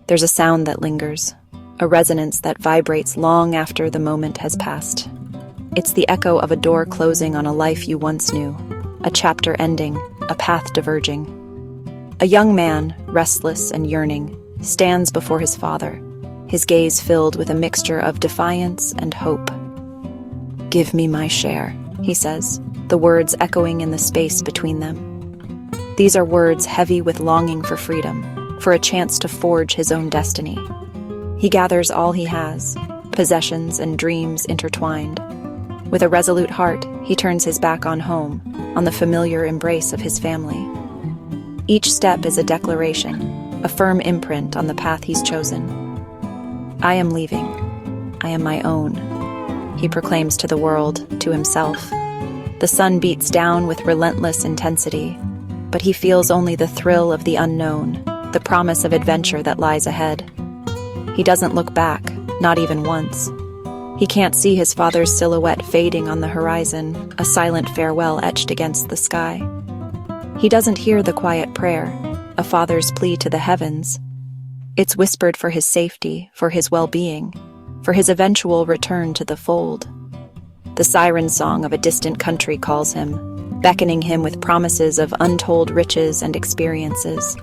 There's a sound that lingers, a resonance that vibrates long after the moment has passed. It's the echo of a door closing on a life you once knew, a chapter ending, a path diverging. A young man, restless and yearning, stands before his father, his gaze filled with a mixture of defiance and hope. "Give me my share," he says, the words echoing in the space between them. These are words heavy with longing for freedom, for a chance to forge his own destiny. He gathers all he has, possessions and dreams intertwined. With a resolute heart, he turns his back on home, on the familiar embrace of his family. Each step is a declaration, a firm imprint on the path he's chosen. "I am leaving. I am my own," he proclaims to the world, to himself. The sun beats down with relentless intensity, but he feels only the thrill of the unknown, the promise of adventure that lies ahead. He doesn't look back, not even once. He can't see his father's silhouette fading on the horizon, a silent farewell etched against the sky. He doesn't hear the quiet prayer, a father's plea to the heavens. It's whispered for his safety, for his well-being, for his eventual return to the fold. The siren song of a distant country calls him, beckoning him with promises of untold riches and experiences.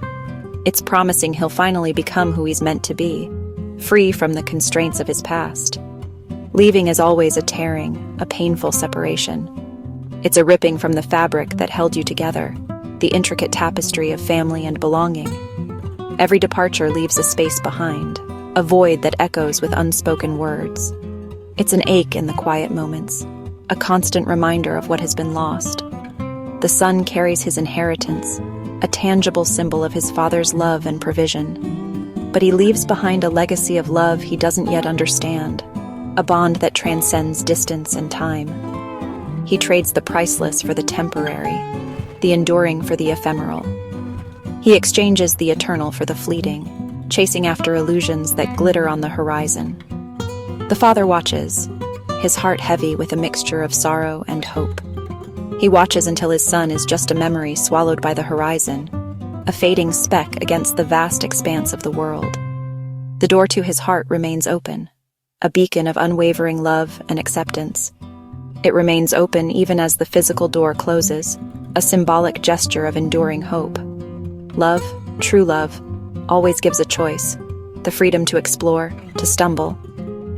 It's promising he'll finally become who he's meant to be, free from the constraints of his past. Leaving is always a tearing, a painful separation. It's a ripping from the fabric that held you together, the intricate tapestry of family and belonging. Every departure leaves a space behind, a void that echoes with unspoken words. It's an ache in the quiet moments, a constant reminder of what has been lost. The son carries his inheritance, a tangible symbol of his father's love and provision. But he leaves behind a legacy of love he doesn't yet understand, a bond that transcends distance and time. He trades the priceless for the temporary, the enduring for the ephemeral. He exchanges the eternal for the fleeting, chasing after illusions that glitter on the horizon. The father watches, his heart heavy with a mixture of sorrow and hope. He watches until his son is just a memory swallowed by the horizon, a fading speck against the vast expanse of the world. The door to his heart remains open, a beacon of unwavering love and acceptance. It remains open even as the physical door closes, a symbolic gesture of enduring hope. Love, true love, always gives a choice, the freedom to explore, to stumble,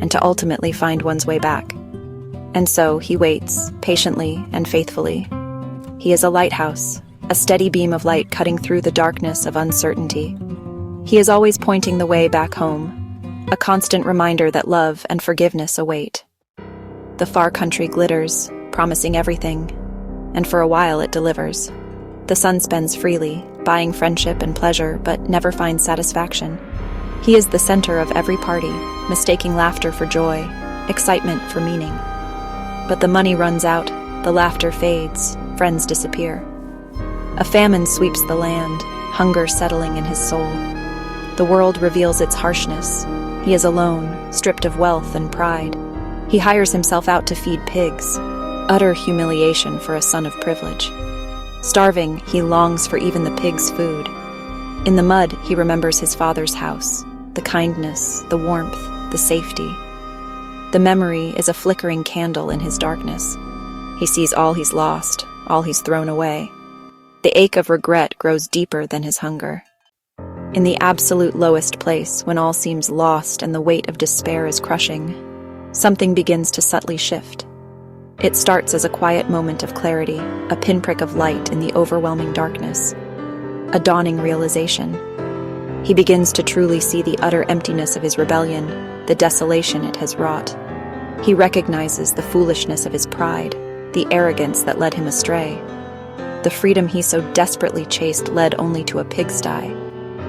and to ultimately find one's way back. And so he waits, patiently and faithfully. He is a lighthouse, a steady beam of light cutting through the darkness of uncertainty. He is always pointing the way back home, a constant reminder that love and forgiveness await. The far country glitters, promising everything, and for a while it delivers. The son spends freely, buying friendship and pleasure, but never finds satisfaction. He is the center of every party, mistaking laughter for joy, excitement for meaning. But the money runs out, the laughter fades, friends disappear. A famine sweeps the land, hunger settling in his soul. The world reveals its harshness. He is alone, stripped of wealth and pride. He hires himself out to feed pigs, utter humiliation for a son of privilege. Starving, he longs for even the pigs' food. In the mud, he remembers his father's house, the kindness, the warmth, the safety. The memory is a flickering candle in his darkness. He sees all he's lost, all he's thrown away. The ache of regret grows deeper than his hunger. In the absolute lowest place, when all seems lost and the weight of despair is crushing, something begins to subtly shift. It starts as a quiet moment of clarity, a pinprick of light in the overwhelming darkness, a dawning realization. He begins to truly see the utter emptiness of his rebellion, the desolation it has wrought. He recognizes the foolishness of his pride, the arrogance that led him astray. The freedom he so desperately chased led only to a pigsty,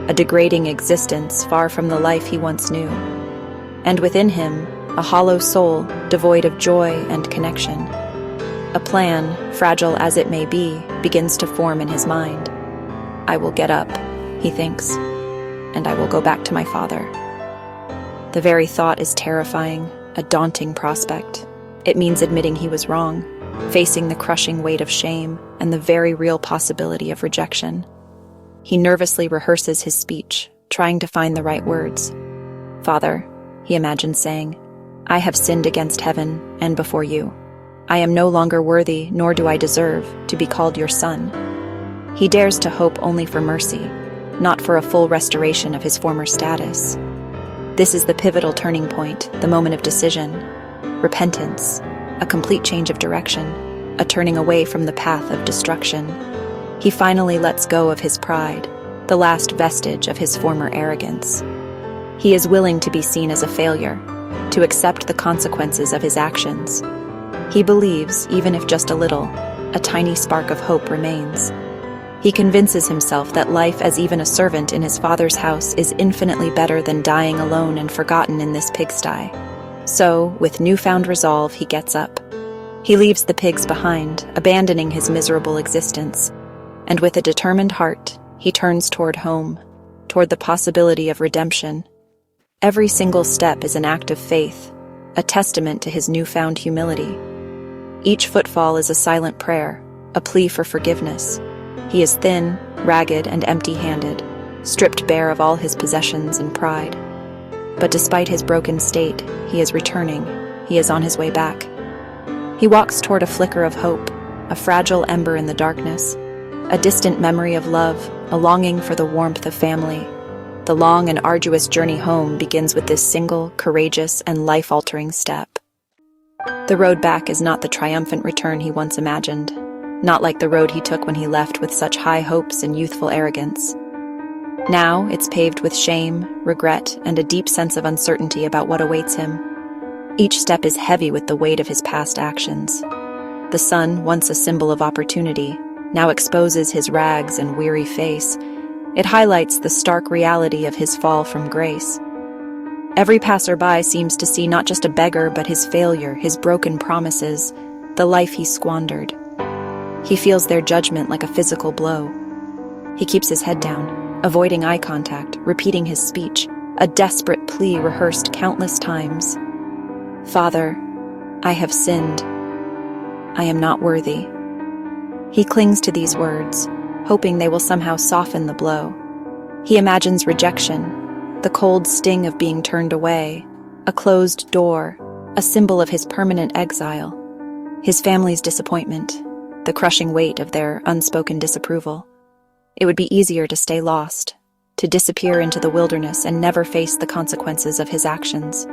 a degrading existence far from the life he once knew. And within him, a hollow soul devoid of joy and connection. A plan, fragile as it may be, begins to form in his mind. I will get up, he thinks, and I will go back to my father. The very thought is terrifying, a daunting prospect. It means admitting he was wrong, facing the crushing weight of shame and the very real possibility of rejection. He nervously rehearses his speech, trying to find the right words. "Father," he imagined saying, "I have sinned against heaven and before you. I am no longer worthy, nor do I deserve, to be called your son." He dares to hope only for mercy, not for a full restoration of his former status. This is the pivotal turning point, the moment of decision, repentance, a complete change of direction, a turning away from the path of destruction. He finally lets go of his pride, the last vestige of his former arrogance. He is willing to be seen as a failure, to accept the consequences of his actions. He believes, even if just a little, a tiny spark of hope remains. He convinces himself that life as even a servant in his father's house is infinitely better than dying alone and forgotten in this pigsty. So, with newfound resolve, he gets up. He leaves the pigs behind, abandoning his miserable existence. And with a determined heart, he turns toward home, toward the possibility of redemption. Every single step is an act of faith, a testament to his newfound humility. Each footfall is a silent prayer, a plea for forgiveness. He is thin, ragged, and empty-handed, stripped bare of all his possessions and pride. But despite his broken state, he is returning. He is on his way back. He walks toward a flicker of hope, a fragile ember in the darkness, a distant memory of love, a longing for the warmth of family. The long and arduous journey home begins with this single, courageous, and life-altering step. The road back is not the triumphant return he once imagined, not like the road he took when he left with such high hopes and youthful arrogance. Now it's paved with shame, regret, and a deep sense of uncertainty about what awaits him. Each step is heavy with the weight of his past actions. The sun, once a symbol of opportunity, now exposes his rags and weary face. It highlights the stark reality of his fall from grace. Every passerby seems to see not just a beggar, but his failure, his broken promises, the life he squandered. He feels their judgment like a physical blow. He keeps his head down, avoiding eye contact, repeating his speech, a desperate plea rehearsed countless times. "Father, I have sinned. I am not worthy." He clings to these words, hoping they will somehow soften the blow. He imagines rejection, the cold sting of being turned away, a closed door, a symbol of his permanent exile, his family's disappointment, the crushing weight of their unspoken disapproval. It would be easier to stay lost, to disappear into the wilderness and never face the consequences of his actions.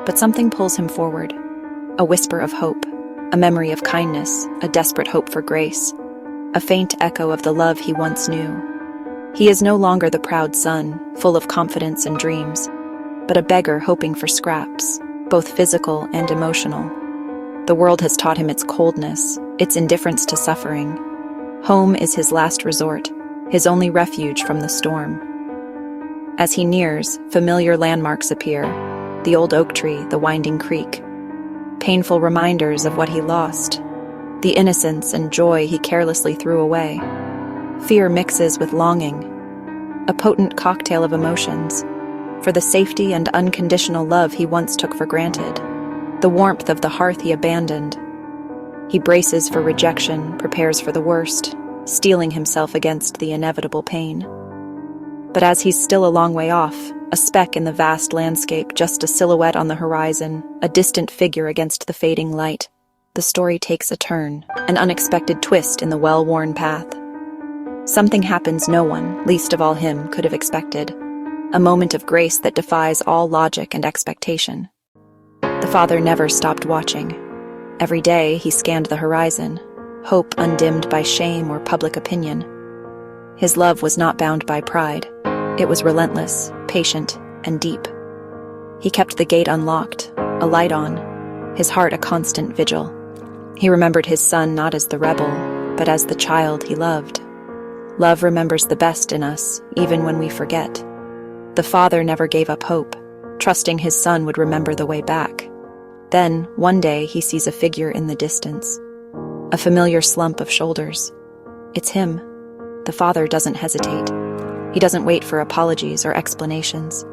But something pulls him forward, a whisper of hope, a memory of kindness, a desperate hope for grace, a faint echo of the love he once knew. He is no longer the proud son, full of confidence and dreams, but a beggar hoping for scraps, both physical and emotional. The world has taught him its coldness, its indifference to suffering. Home is his last resort, his only refuge from the storm. As he nears, familiar landmarks appear, the old oak tree, the winding creek, painful reminders of what he lost, the innocence and joy he carelessly threw away. Fear mixes with longing, a potent cocktail of emotions, for the safety and unconditional love he once took for granted, the warmth of the hearth he abandoned. He braces for rejection, prepares for the worst, steeling himself against the inevitable pain. But as he's still a long way off, a speck in the vast landscape, just a silhouette on the horizon, a distant figure against the fading light, the story takes a turn, an unexpected twist in the well-worn path. Something happens no one, least of all him, could have expected, a moment of grace that defies all logic and expectation. The father never stopped watching. Every day he scanned the horizon, hope undimmed by shame or public opinion. His love was not bound by pride. It was relentless, patient, and deep. He kept the gate unlocked, a light on, his heart a constant vigil. He remembered his son not as the rebel, but as the child he loved. Love remembers the best in us, even when we forget. The father never gave up hope, trusting his son would remember the way back. Then, one day, he sees a figure in the distance, a familiar slump of shoulders. It's him. The father doesn't hesitate. He doesn't wait for apologies or explanations.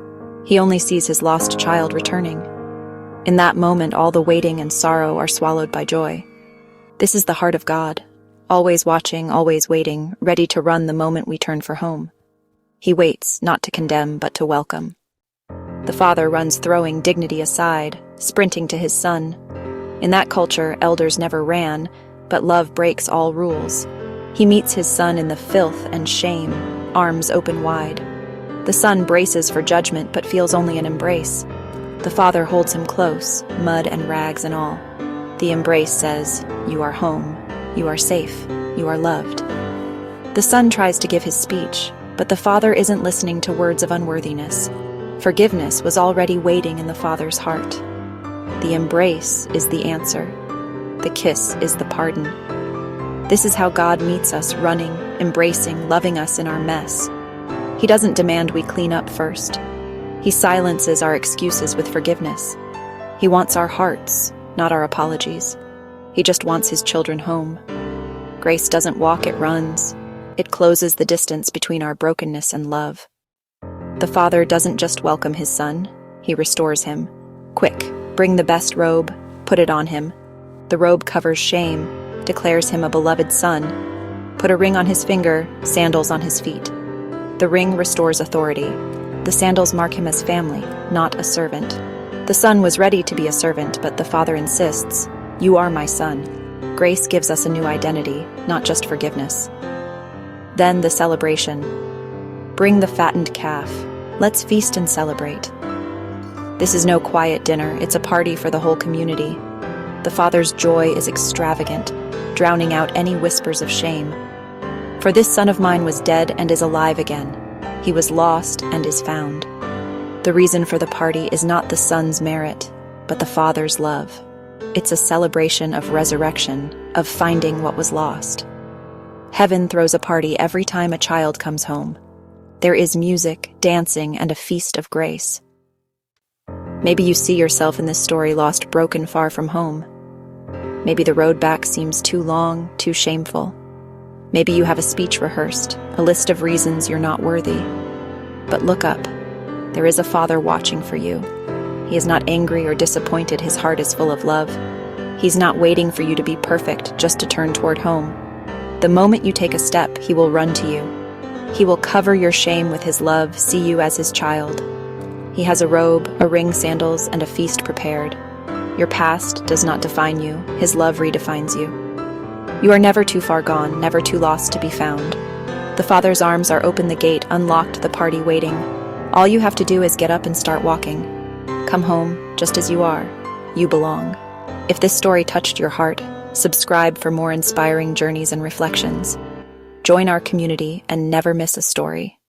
He only sees his lost child returning. In that moment, all the waiting and sorrow are swallowed by joy. This is the heart of God, always watching, always waiting, ready to run the moment we turn for home. He waits, not to condemn, but to welcome. The father runs, throwing dignity aside, sprinting to his son. In that culture, elders never ran, but love breaks all rules. He meets his son in the filth and shame, arms open wide. The son braces for judgment, but feels only an embrace. The father holds him close, mud and rags and all. The embrace says, "You are home, you are safe, you are loved." The son tries to give his speech, but the father isn't listening to words of unworthiness. Forgiveness was already waiting in the father's heart. The embrace is the answer. The kiss is the pardon. This is how God meets us, running, embracing, loving us in our mess. He doesn't demand we clean up first. He silences our excuses with forgiveness. He wants our hearts, not our apologies. He just wants his children home. Grace doesn't walk, it runs. It closes the distance between our brokenness and love. The father doesn't just welcome his son, he restores him. Quick, bring the best robe, put it on him. The robe covers shame, declares him a beloved son. Put a ring on his finger, sandals on his feet. The ring restores authority. The sandals mark him as family, not a servant. The son was ready to be a servant, but the father insists, "You are my son." Grace gives us a new identity, not just forgiveness. Then the celebration. Bring the fattened calf. Let's feast and celebrate. This is no quiet dinner, it's a party for the whole community. The father's joy is extravagant, drowning out any whispers of shame. For this son of mine was dead and is alive again. He was lost and is found. The reason for the party is not the son's merit, but the father's love. It's a celebration of resurrection, of finding what was lost. Heaven throws a party every time a child comes home. There is music, dancing, and a feast of grace. Maybe you see yourself in this story, lost, broken, far from home. Maybe the road back seems too long, too shameful. Maybe you have a speech rehearsed, a list of reasons you're not worthy. But look up. There is a father watching for you. He is not angry or disappointed. His heart is full of love. He's not waiting for you to be perfect just to turn toward home. The moment you take a step, he will run to you. He will cover your shame with his love, see you as his child. He has a robe, a ring, sandals, and a feast prepared. Your past does not define you. His love redefines you. You are never too far gone, never too lost to be found. The Father's arms are open, the gate unlocked, the party waiting. All you have to do is get up and start walking. Come home, just as you are. You belong. If this story touched your heart, subscribe for more inspiring journeys and reflections. Join our community and never miss a story.